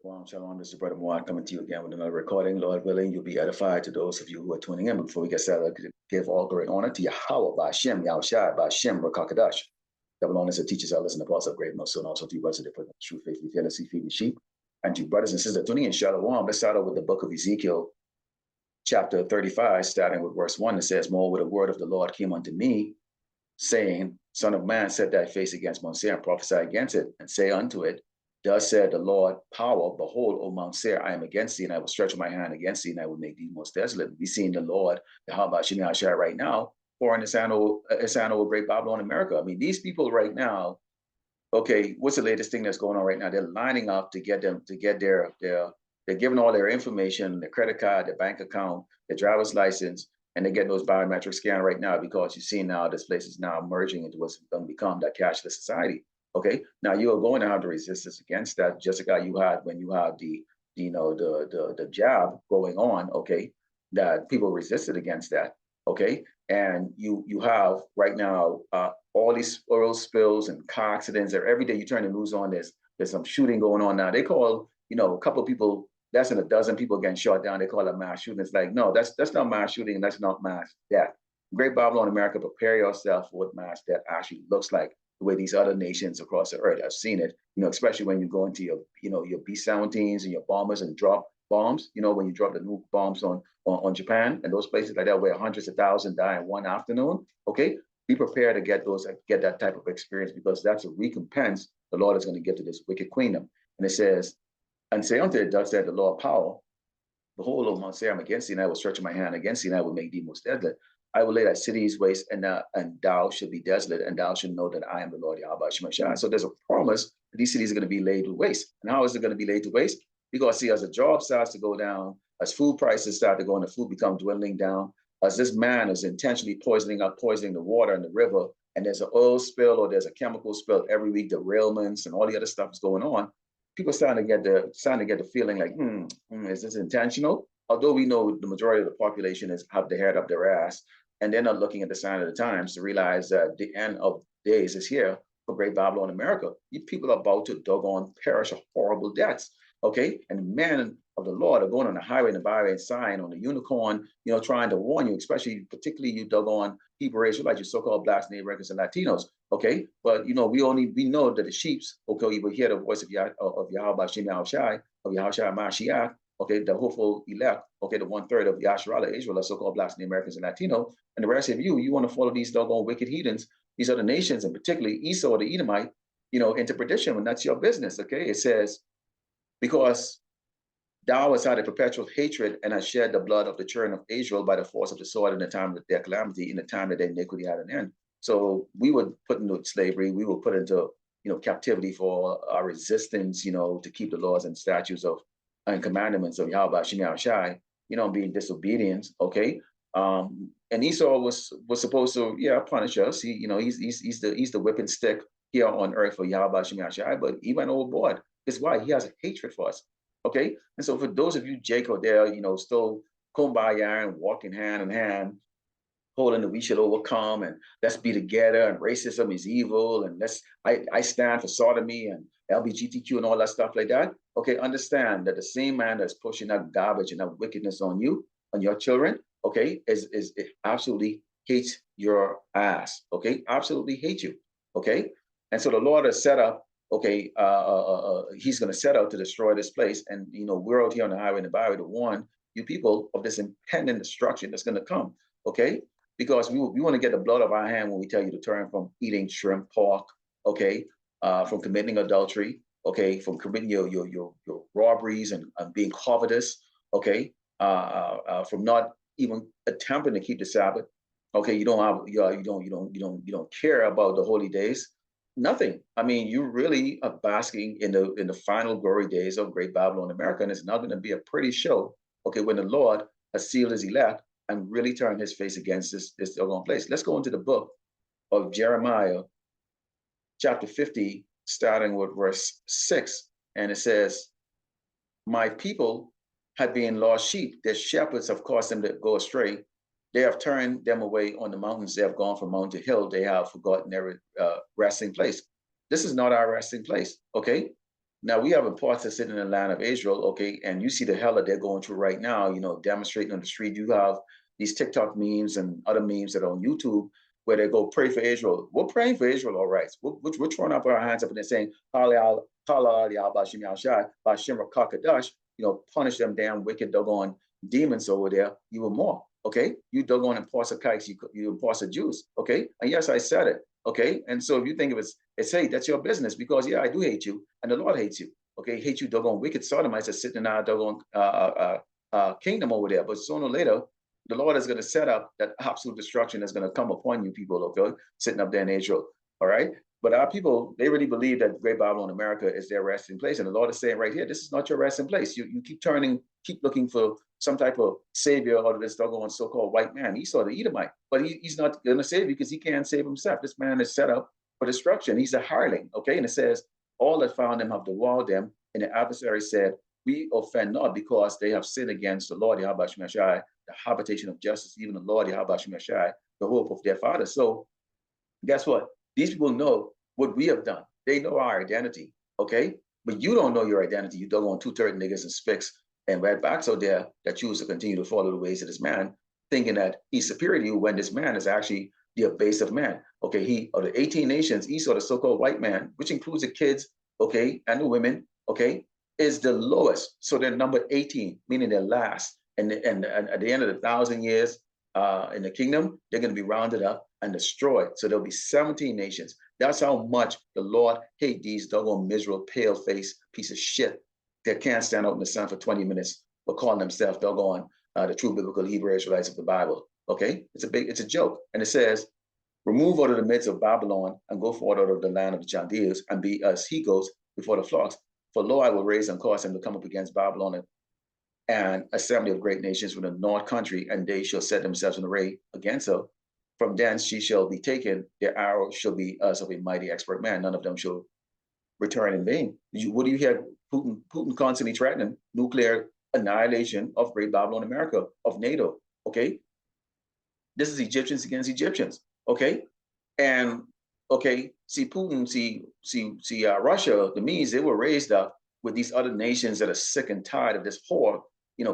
Shalom, shalom. This is Brother Muad coming to you again with another recording. Lord willing, you'll be edified to those of you who are tuning in. Before we get started, give all glory and honor to Yahweh, Ba'Shem, Yahushai, Ba'Shem, Rakakadash. Double honors to teachers, elders, and apostles of great most, and also to you, brothers, that put the true faith, fearlessly feeding sheep. And to brothers and sisters tuning in, Shalom. Let's start out with the book of Ezekiel, chapter 35, starting with verse 1. It says, Moreover, the word of the Lord came unto me, saying, Son of man, set thy face against Mount Seir, and prophesy against it, and say unto it, Thus said the Lord power, behold, O Mount Seir, I am against thee, and I will stretch my hand against thee, and I will make thee most desolate. We seeing the Lord, the Habashim Yahshai right now, pouring his hand over Great Babylon, America. I mean, these people right now, okay, what's the latest thing that's going on right now? They're lining up to get their they're giving all their information, their credit card, their bank account, their driver's license, and they're getting those biometric scans right now because you see now this place is now merging into what's going to become that cashless society. Okay, now you are going to have the resistance against that, just like you had when you had the jab going on. Okay, that people resisted against that. Okay, and you have right now all these oil spills and car accidents. Every day you turn the news on, there's some shooting going on now. They call a couple of people, less than a dozen people getting shot down. They call it mass shooting. It's like, no, that's not mass shooting. That's not mass death. Great Babylon, America, prepare yourself for what mass death actually looks like. The way these other nations across the earth have seen it, especially when you go into your B-17s and your bombers and drop bombs, when you drop the nuke bombs on Japan and those places like that where hundreds of thousands die in one afternoon. Okay, be prepared to get that type of experience, because that's a recompense the Lord is going to give to this wicked queendom. And it says, and say unto it, thus said the Lord power, behold, O Mount Seir, I am against thee, and I will stretch my hand against thee, and I will make thee most desolate. I will lay thy cities waste, and thou should be desolate, and thou should know that I am the Lord Yahweh Shemashah. So there's a promise that these cities are going to be laid to waste. And how is it going to be laid to waste? Because see, as the job starts to go down, as food prices start to go and the food become dwindling down, as this man is intentionally poisoning the water and the river, and there's an oil spill or there's a chemical spill every week, derailments and all the other stuff is going on, people starting to get the feeling like, is this intentional? Although we know the majority of the population have their head up their ass, and they're not looking at the sign of the times to realize that the end of days is here for Great Babylon, America. You people are about to doggone perish of horrible deaths. Okay, and the men of the Lord are going on the highway and the byway and sign on the unicorn, trying to warn you, particularly you doggone Hebrew Israelites, you so-called blacks, Native Americans, and Latinos. Okay, but we know that the sheeps, okay, you will hear the voice of Yahweh Shem Yahushai, of Yahushai Mashiach, okay, the hopeful elect, okay, the 1/3 of Yasharala, Israel, so-called blacks, Native Americans, and Latino, and the rest of you want to follow these doggone wicked heathens, these other nations, and particularly Esau, the Edomite, into perdition, when that's your business. Okay, it says, because thou hast had a perpetual hatred and hast shed the blood of the children of Israel by the force of the sword in the time of their calamity, in the time that their iniquity had an end. So we were put into slavery, we were put into captivity for our resistance, to keep the laws and statutes and commandments of Yahweh Shem Yahushai, being disobedient. Okay, and Esau was supposed to punish us. He's the whipping stick here on earth for Yahweh Shem Yahushai, but he went overboard. It's why he has a hatred for us. Okay, and so for those of you, Jacob, there, still kumbaya and walking hand in hand, holding that we should overcome and let's be together and racism is evil and I stand for sodomy and LGBTQ and all that stuff like that. Okay, understand that the same man that's pushing that garbage and that wickedness on you, on your children, okay, is absolutely hates your ass. Okay, absolutely hate you. Okay, and so the Lord has set up. Okay, he's going to set out to destroy this place, and we're out here on the highway and the byway to warn you people of this impending destruction that's going to come. Okay, because we want to get the blood of our hand when we tell you to turn from eating shrimp, pork, okay, from committing adultery, okay, from committing your robberies and being covetous, okay, from not even attempting to keep the Sabbath, okay, you don't care about the holy days. Nothing. I mean, you really are basking in the final glory days of Great Babylon, America, and it's not going to be a pretty show. Okay, when the Lord has sealed his elect and really turned his face against this doggone place. Let's go into the book of Jeremiah, chapter 50, starting with verse 6, and it says, "My people have been lost sheep; their shepherds have caused them to go astray. They have turned them away on the mountains. They have gone from mountain to hill. They have forgotten their resting place." This is not our resting place, okay? Now we have imposters sitting in the land of Israel, okay, and you see the hell that they're going through right now, demonstrating on the street. You have these TikTok memes and other memes that are on YouTube where they go pray for Israel. We're praying for Israel, all right. We're throwing up our hands up and they're saying, punish them damn wicked doggone demons over there even more. Okay, you doggone imposter kikes, you imposter Jews. Okay, and yes, I said it. Okay, and so if you think of it's hey, that's your business because yeah, I do hate you, and the Lord hates you. Okay, hate you, doggone wicked sodomites are sitting in our doggone kingdom over there. But sooner or later, the Lord is going to set up that absolute destruction that's going to come upon you people. Okay, sitting up there in Israel. All right. But our people, they really believe that Great Babylon America is their resting place. And the Lord is saying right here, this is not your resting place. You keep looking for some type of savior out of this doggone so-called white man. Esau the Edomite, but he's not going to save you because he can't save himself. This man is set up for destruction. He's a hireling, okay? And it says, all that found him have devoured them. And the adversary said, we offend not because they have sinned against the Lord Yahweh Shemashai, the habitation of justice, even the Lord Yahweh Shemashai, the hope of their fathers. So guess what? These people know what we have done. They know our identity, okay? But you don't know your identity. You don't want 2/3 niggas and spicks and redbacks out there that choose to continue to follow the ways of this man, thinking that he's superior to you when this man is actually the abusive man. Okay, he of the 18 nations, Esau, the so-called white man, which includes the kids, okay, and the women, okay, is the lowest. So they're number 18, meaning they're last. And at the end of the 1,000 years in the kingdom, they're going to be rounded up and destroyed. So there'll be 17 nations. That's how much the Lord hate these doggone miserable, pale-faced piece of shit that can't stand out in the sun for 20 minutes, but calling themselves doggone the true biblical Hebrew Israelites of the Bible. Okay, it's a joke. And it says, remove out of the midst of Babylon and go forward out of the land of the Chaldeans and be as he goes before the flocks. For lo, I will raise and cause him to come up against Babylon and assembly of great nations from the north country, and they shall set themselves in array against her. From thence she shall be taken. Their arrow shall be as of a mighty expert man. None of them shall return in vain. What do you hear Putin constantly threatening? Nuclear annihilation of Great Babylon America, of NATO, okay? This is Egyptians against Egyptians, okay? And, okay, see Putin, see Russia, the Medes, they were raised up with these other nations that are sick and tired of this whore,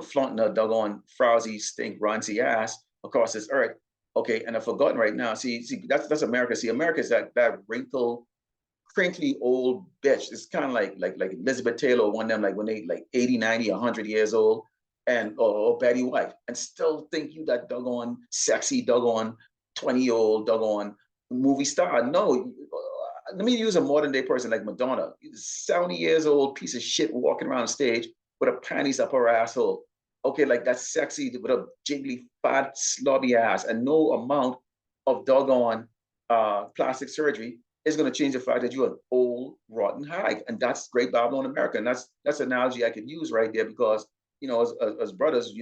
flaunting a doggone frowsy, stink, rancy ass across this earth, okay? And I've forgotten right now, see that's America. See, America is that wrinkled, crinkly old bitch. It's kind of like Elizabeth Taylor, one of them, like when they like 80, 90, 100 years old, and or Betty White, and still think you that doggone sexy, doggone 20-year-old, doggone movie star. No, let me use a modern day person like Madonna, 70 years old piece of shit walking around the stage with her panties up her asshole. Okay, like that's sexy with a jiggly, fat, slobby ass, and no amount of doggone plastic surgery is going to change the fact that you're an old, rotten hag. And that's Great Babylon America. And that's an analogy I could use right there because, as brothers,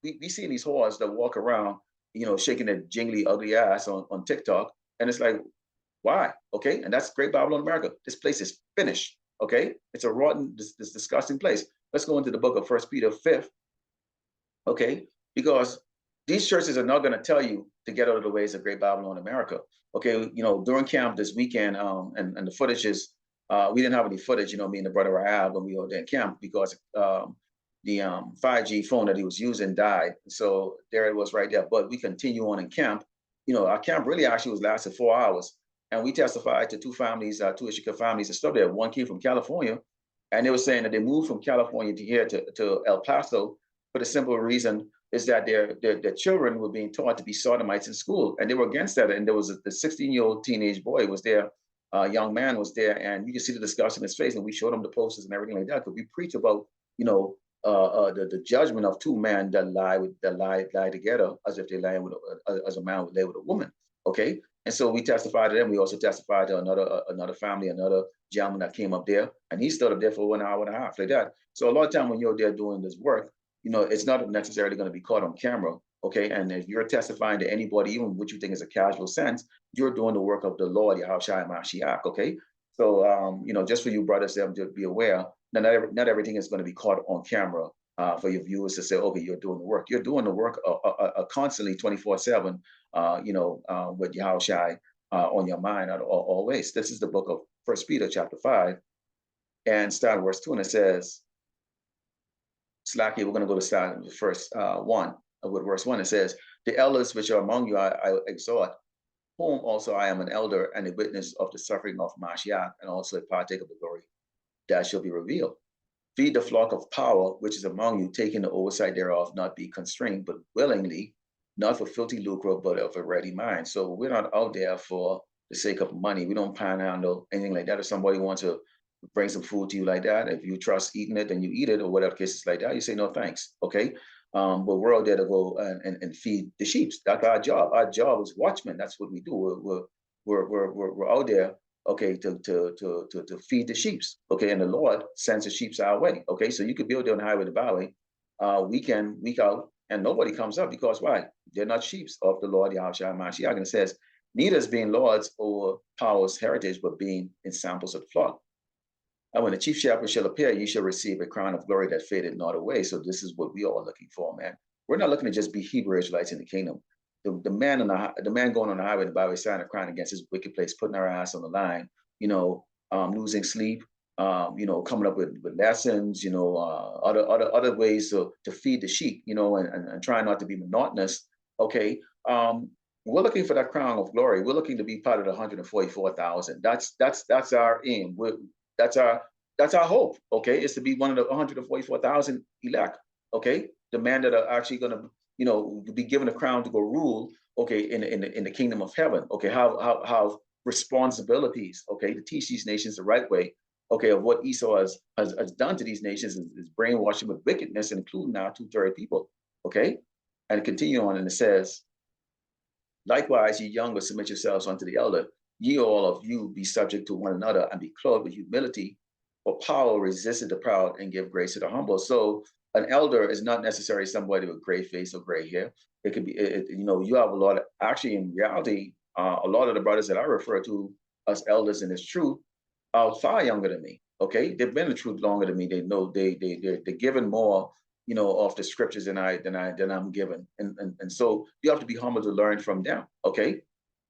we see these whores that walk around, shaking their jingly, ugly ass on TikTok. And it's like, why? Okay. And that's Great Babylon America. This place is finished. Okay. It's a rotten, this disgusting place. Let's go into the book of 1 Peter 5. Okay. Because these churches are not going to tell you to get out of the ways of Great Babylon America. Okay, during camp this weekend, and the footage is, we didn't have any footage, me and the brother Rahab when we were there in camp because the 5G phone that he was using died. So there it was right there. But we continue on in camp. Our camp really actually was lasted 4 hours. And we testified to two families, two Ishika families that stood there. One came from California, and they were saying that they moved from California to here to El Paso for the simple reason is that their children were being taught to be sodomites in school, and they were against that. And there was the 16-year-old teenage boy was there, young man was there, and you can see the disgust in his face. And we showed him the posters and everything like that because we preach about the judgment of two men that lie together as if they lie with as a man would lay with a woman. Okay, and so we testified to them. We also testified to another family, another gentleman that came up there, and he stood up there for 1 hour and a half like that. So a lot of time when you're there doing this work, it's not necessarily going to be caught on camera, okay? And if you're testifying to anybody, even what you think is a casual sense, you're doing the work of the Lord, Yahushua Mashiach, okay? So, just for you brothers to be aware, not everything is going to be caught on camera for your viewers to say, okay, you're doing the work. You're doing the work constantly 24/7, with Yahushua on your mind always. This is the book of 1 Peter chapter 5. and start verse 2, and it says, Slacky, we're going to go to start the first one with verse 1. It says, the elders which are among you I exhort, whom also I am an elder and a witness of the suffering of Mashiach, and also a partaker of the glory that shall be revealed. Feed the flock of power which is among you, taking the oversight thereof, not be constrained, but willingly, not for filthy lucre, but of a ready mind. So we're not out there for the sake of money. We don't panhandle anything like that. If somebody wants to bring some food to you like that, if you trust eating it, then you eat it, or whatever cases like that, you say no thanks. Okay. But we're out there to go and feed the sheep. That's our job. Our job is watchmen. That's what we do. We're out there, okay, to feed the sheep. Okay, and the Lord sends the sheep our way. Okay, so you could be out there on the highway, the byway, week in, week out, and nobody comes up because why? They're not sheep of the Lord Yahushua Mashiach. And it says, neither as being lords over powers heritage, but being in samples of the flock. And when the chief shepherd shall appear, you shall receive a crown of glory that fadeth not away. So this is what we are looking for, man. We're not looking to just be Hebrew Israelites in the kingdom. The man going on the highway, the byway, sign of crying against his wicked place, putting our ass on the line, losing sleep, coming up with lessons, other ways to feed the sheep, and trying not to be monotonous. Okay. We're looking for that crown of glory. We're looking to be part of the 144,000. That's our aim. That's our hope. Okay, is to be one of the 144,000 elect. Okay, the man that are actually going to, be given a crown to go rule. Okay, in the kingdom of heaven. Okay, have responsibilities. Okay, to teach these nations the right way. Okay, of what Esau has done to these nations is brainwashing with wickedness, including now 2/3 people. Okay, and continue on, and it says, likewise, ye younger, submit yourselves unto the elder. Ye all of you be subject to one another and be clothed with humility, for power resisteth the proud and give grace to the humble. So an elder is not necessarily somebody with gray face or gray hair. It could be, you have a lot of, actually in reality, a lot of the brothers that I refer to as elders in this truth are far younger than me. Okay, they've been in the truth longer than me. They know they're given more, of the scriptures than I'm given, and so you have to be humble to learn from them. Okay,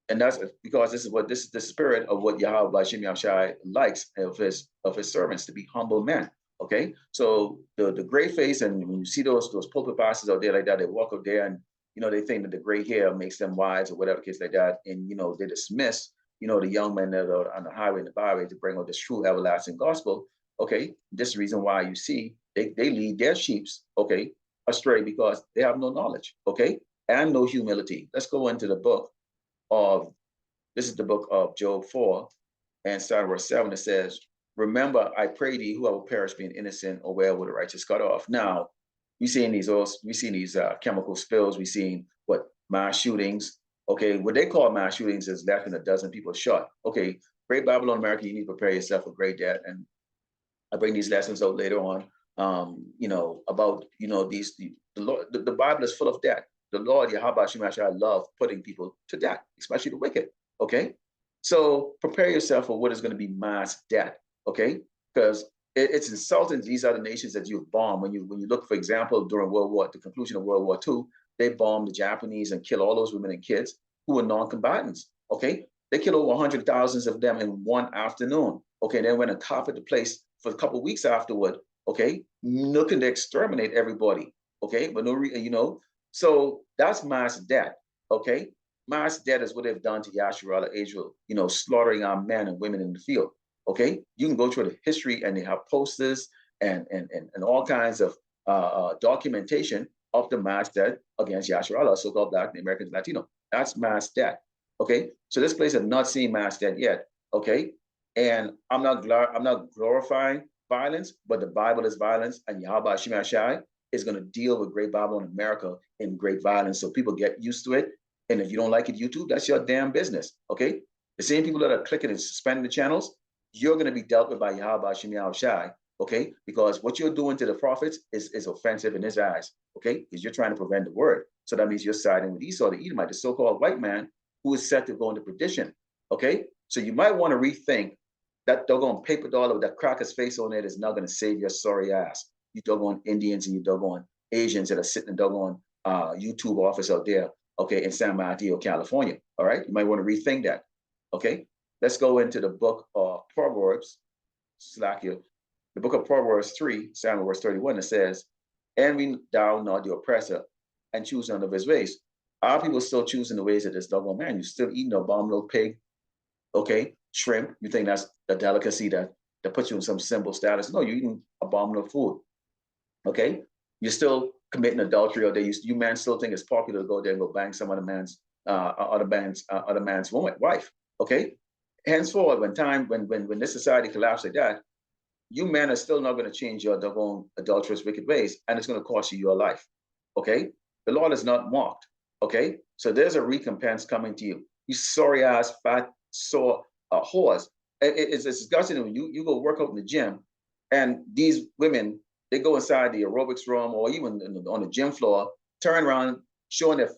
and that's because this is the spirit of what Yahweh Bashim Yahushai likes of his servants, to be humble men. Okay, so the gray face, and when you see those pulpit pastors out there like that, they walk up there and they think that the gray hair makes them wise or whatever case like that, and they dismiss the young men that are on the highway and the byway to bring out this true everlasting gospel. Okay, this is the reason why you see they lead their sheep, okay, astray, because they have no knowledge, okay, and no humility. Let's go into the book of, this is the book of Job 4, and starting verse 7, it says, remember, I pray thee, whoever perish being innocent, or where will the righteous cut off? Now, we've seen these chemical spills, we've seen mass shootings. Okay, what they call mass shootings is less than a dozen people shot. Okay, Great Babylon America, you need to prepare yourself for great debt. And I bring these lessons out later on, about, the Bible is full of death. The Lord, Yahweh Shemashah, I love putting people to death, especially the wicked. Okay, so prepare yourself for what is going to be mass death. Okay, because it's insulting to these other nations that you've bombed. When you look, for example, during the conclusion of World War II, they bombed the Japanese and killed all those women and kids who were non-combatants. Okay, they killed over 100,000 of them in one afternoon. Okay, they went and covered the place for a couple of weeks afterward. Okay, looking to exterminate everybody. Okay, but so that's mass death. Okay, mass death is what they've done to Yasharallah, Israel. Slaughtering our men and women in the field. Okay, you can go through the history, and they have posters and all kinds of documentation of the mass death against Yasharallah, so-called Black Americans, Latino. That's mass death. Okay, so this place has not seen mass death yet. Okay, and I'm not glorifying violence, but the Bible is violence, and Yahweh Shemashai is going to deal with Great Babylon America in great violence, so people get used to it. And if you don't like it, YouTube, that's your damn business. Okay, the same people that are clicking and suspending the channels, you're going to be dealt with by Yahweh Shemashai. Okay, because what you're doing to the prophets is offensive in his eyes. Okay, because you're trying to prevent the word. So that means you're siding with Esau, the Edomite, the so-called white man who is set to go into perdition. Okay, so you might want to rethink that doggone paper dollar with that cracker's face on it is not going to save your sorry ass. You doggone Indians and you doggone Asians that are sitting in doggone YouTube office out there, okay, in San Mateo, California. All right, you might want to rethink that. Okay, let's go into the book of Proverbs, The book of Proverbs 3, Samuel verse 31, it says, envy thou not the oppressor and choose none of his ways. Our people still choosing the ways of this doggone man. You still eating abominable pig, okay, shrimp. You think that's the delicacy that puts you in some simple status. No, you're eating abominable food, okay? You're still committing adultery, or you man still think it's popular to go there and go bang some other man's woman, wife, okay? Henceforward, when this society collapses like that, you men are still not going to change your own adulterous, wicked ways, and it's going to cost you your life. Okay? The Lord is not mocked. Okay? So there's a recompense coming to you. You sorry ass, fat, sore whores. It's disgusting when you go work out in the gym, and these women, they go inside the aerobics room or even on the gym floor, turn around, showing their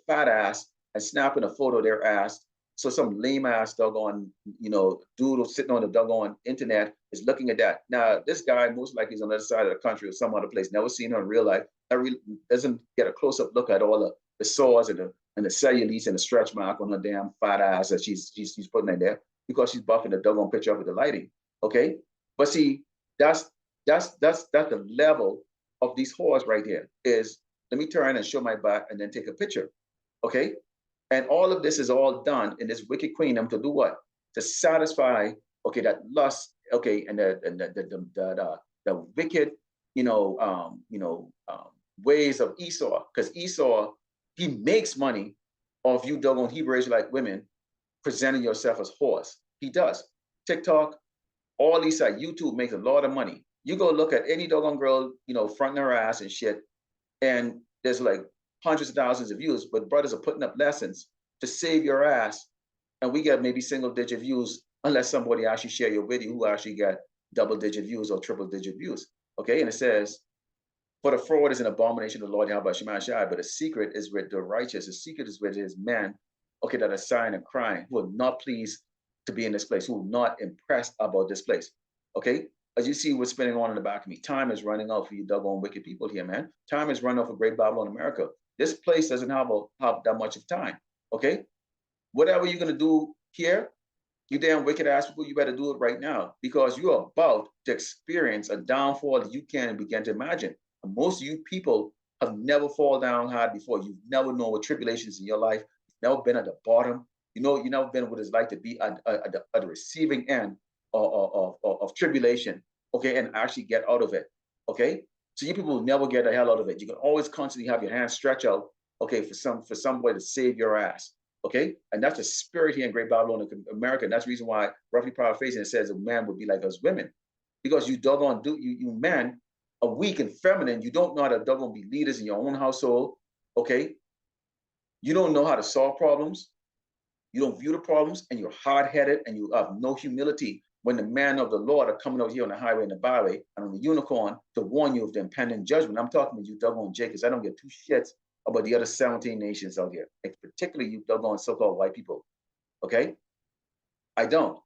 fat ass and snapping a photo of their ass. So some lame ass doggone, dude sitting on the doggone internet is looking at that. Now, this guy most likely is on the other side of the country or some other place, never seen her in real life, doesn't get a close-up look at all the sores and the cellulite and the stretch mark on her damn fat ass that she's putting in there because she's buffing the doggone picture up with the lighting. Okay? But see, that's the level of these whores right here is, let me turn and show my back and then take a picture. Okay? And all of this is all done in this wicked queendom to do what? To satisfy, okay, that lust, okay, and the wicked, ways of Esau. Because Esau, he makes money off you doggone Hebrew Israelite women presenting yourself as whores. He does. TikTok, all these sites, YouTube makes a lot of money. You go look at any doggone girl, fronting her ass and shit, and there's like hundreds of thousands of views, but brothers are putting up lessons to save your ass, and we get maybe single-digit views unless somebody actually share your video who actually get double-digit views or triple-digit views. Okay, and it says, "For the fraud is an abomination to the Lord Yahweh Shema Shai, but the secret is with the righteous. The secret is with his men, okay, that are sighing and crying, who are not pleased to be in this place, who are not impressed about this place." Okay, as you see what's spinning on in the back of me, time is running out for you doggone wicked people here, man. Time is running out for Great Babylon America. This place doesn't have that much of time. Okay, whatever you're gonna do here, you damn wicked ass people, you better do it right now because you are about to experience a downfall that you can't begin to imagine. And most of you people have never fallen down hard before. You've never known what tribulations in your life. You've never been at the bottom. You've never been what it's like to be at the receiving end of tribulation, okay, and actually get out of it, okay? So you people will never get the hell out of it. You can always constantly have your hands stretched out, okay, for some way to save your ass, okay? And that's the spirit here in Great Babylon, America. And that's the reason why, roughly paraphrasing, it says a man would be like us women, because you doggone you men are weak and feminine. You don't know how to doggone be leaders in your own household, okay? You don't know how to solve problems. You don't view the problems, and you're hard-headed, and you have no humility when the men of the Lord are coming out here on the highway and the byway and on the unicorn to warn you of the impending judgment. I'm talking to you doggone Jacobs. I don't give two shits about the other 17 nations out here, particularly you doggone so-called white people, okay? I don't.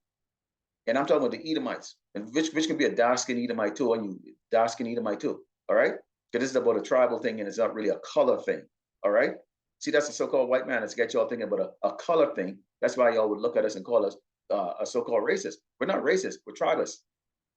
And I'm talking about the Edomites, and which can be a dark-skinned Edomite too, and you dark-skinned Edomite too, all right? Because this is about a tribal thing, and it's not really a color thing, all right? See, that's the so-called white man that's got y'all thinking about a color thing. That's why y'all would look at us and call us a so-called racist. We're not racist, we're tribalists,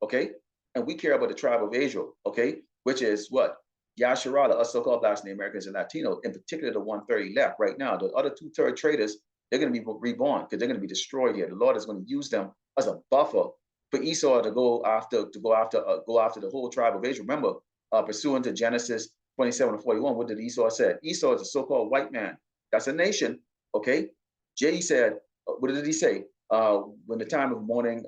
okay? And we care about the tribe of Israel, okay? Which is what? Yasharala, us so-called Black Americans and Latinos, in particular the 130 left right now. The other 2/3 traitors, they're going to be reborn because they're going to be destroyed here. The Lord is going to use them as a buffer for Esau to go after the whole tribe of Israel. Remember, pursuant to Genesis 27:41, what did Esau say? Esau is a so-called white man. That's a nation, okay? Jay said, what did he say? When the time of mourning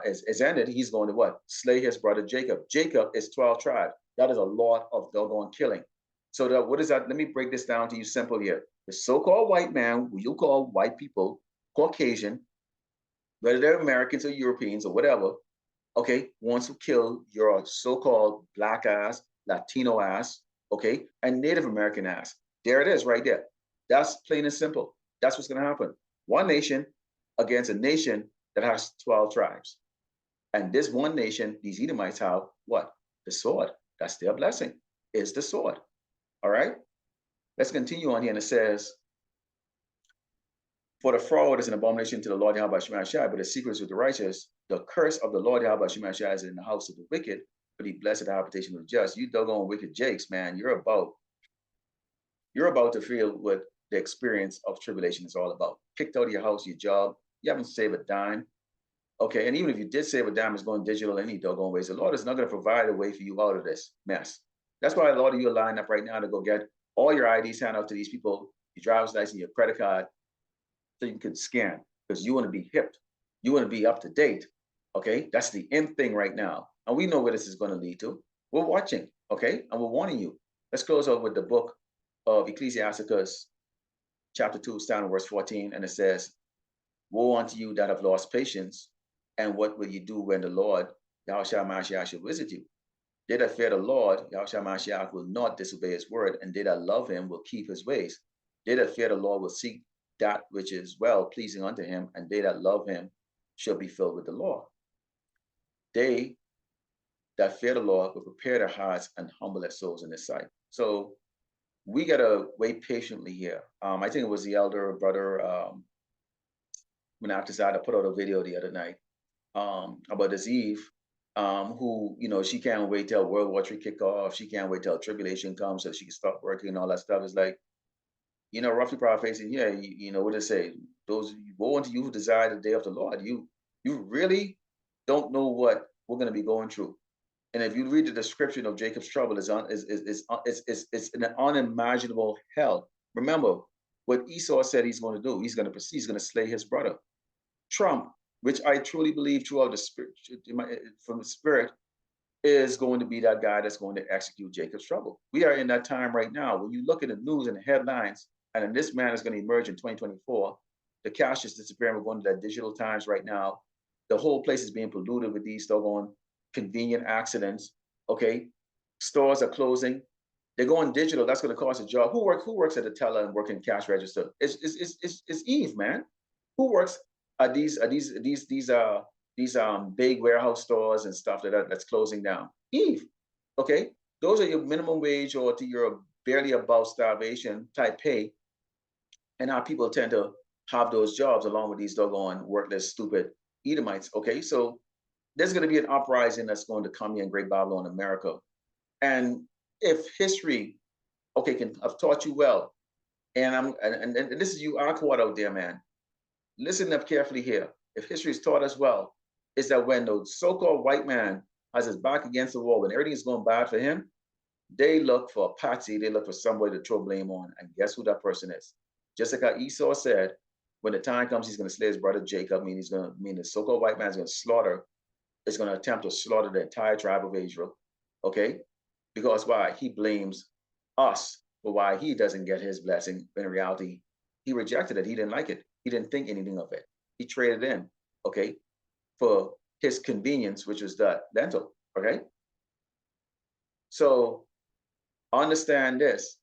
is ended, he's going to what? Slay his brother Jacob. Jacob is 12 tribes. That is a lot of doggone killing. So what is that? Let me break this down to you simple here. The so-called white man, who you call white people, Caucasian, whether they're Americans or Europeans or whatever, okay, wants to kill your so-called black ass, Latino ass, okay, and Native American ass. There it is right there. That's plain and simple. That's what's going to happen. One nation against a nation that has 12 tribes. And this one nation, these Edomites have what? The sword. That's their blessing, is the sword. All right? Let's continue on here. And it says, For the fraud is an abomination to the Lord Yahweh Shemashai, but the secrets with the righteous. The curse of the Lord Yahweh Shemashai is in the house of the wicked, but he blessed the habitation of the just. You doggone wicked jakes, man. You're about to feel what the experience of tribulation is all about. Kicked out of your house, your job, you haven't saved a dime. Okay, and even if you did save a dime, it's going digital any doggone ways. The Lord is not going to provide a way for you out of this mess. That's why a lot of you are lining up right now to go get all your IDs handed out to these people, your driver's license, your credit card, so you can scan, because you want to be hip. You want to be up to date. Okay, that's the end thing right now. And we know where this is going to lead to. We're watching, okay, and we're warning you. Let's close out with the book of Ecclesiasticus, chapter 2, starting verse 14, and it says, woe unto you that have lost patience, and what will you do when the Lord, Yahushua Mashiach, shall visit you? They that fear the Lord, Yahushua Mashiach, will not disobey his word, and they that love him will keep his ways. They that fear the Lord will seek that which is well pleasing unto him, and they that love him shall be filled with the law. They that fear the Lord will prepare their hearts and humble their souls in his sight. So we gotta wait patiently here. I think it was the elder brother Menachem put out a video the other night about this Eve, who, you know, she can't wait till World War III kick off. She can't wait till tribulation comes so she can start working and all that stuff. It's like, you know, roughly paraphrasing, yeah, you know what they say, those woe unto you who desire the day of the Lord. You really don't know what we're going to be going through. And if you read the description of Jacob's trouble, it's an unimaginable hell. Remember what Esau said he's going to do. He's going to slay his brother. Trump, which I truly believe throughout the spirit, from the spirit, is going to be that guy that's going to execute Jacob's trouble. We are in that time right now. When you look at the news and the headlines, and then this man is going to emerge in 2024, the cash is disappearing. We're going to that digital times right now. The whole place is being polluted with these doggone convenient accidents. Okay, stores are closing. They're going digital. That's going to cost a job. Who works at the teller and working cash register? It's Eve, man. Who works at these big warehouse stores and stuff that's closing down? Eve. Okay, those are your minimum wage or to your barely above starvation type pay, and how people tend to have those jobs along with these doggone worthless, stupid Edomites. Okay, so there's going to be an uprising that's going to come here in Great Babylon, America. And if history, okay, can have taught you well, and this is you, Aquad out there, man. Listen up carefully here. If history has taught us well, is that when the so-called white man has his back against the wall, when everything is going bad for him, they look for a patsy, they look for somebody to throw blame on. And guess who that person is? Just like how Esau said, when the time comes, he's going to slay his brother Jacob, mean the so-called white man is going to attempt to slaughter the entire tribe of Israel. Okay? Because why? He blames us for why he doesn't get his blessing. In reality, he rejected it. He didn't like it. He didn't think anything of it. He traded in, okay, for his convenience, which was the lentil, okay? So understand this.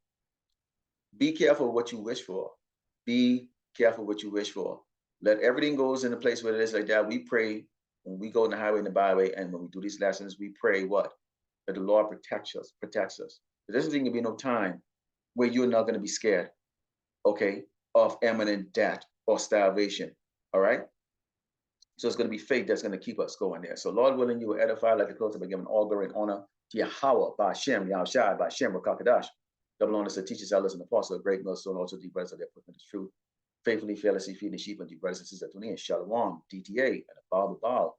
Be careful what you wish for. Be careful what you wish for. Let everything goes in the place where it is like that. We pray when we go in the highway and the byway, and when we do these lessons, we pray what? That the Lord protects us. There isn't going to be no time where you're not going to be scared, okay, of imminent death or starvation, all right? So it's going to be faith that's going to keep us going there. So Lord willing, you will edify like a close up and give all glory and honor to Yahweh, Ba'Shem, Yahushai, Ba'Shem, Rakakadash. Double honors to teachers, elders, and apostles, a great millstone, also the brothers of their equipment is true. Faithfully, fearlessly feeding the sheep and the brothers and sisters tuning in. Shalom, DTA, and Abal.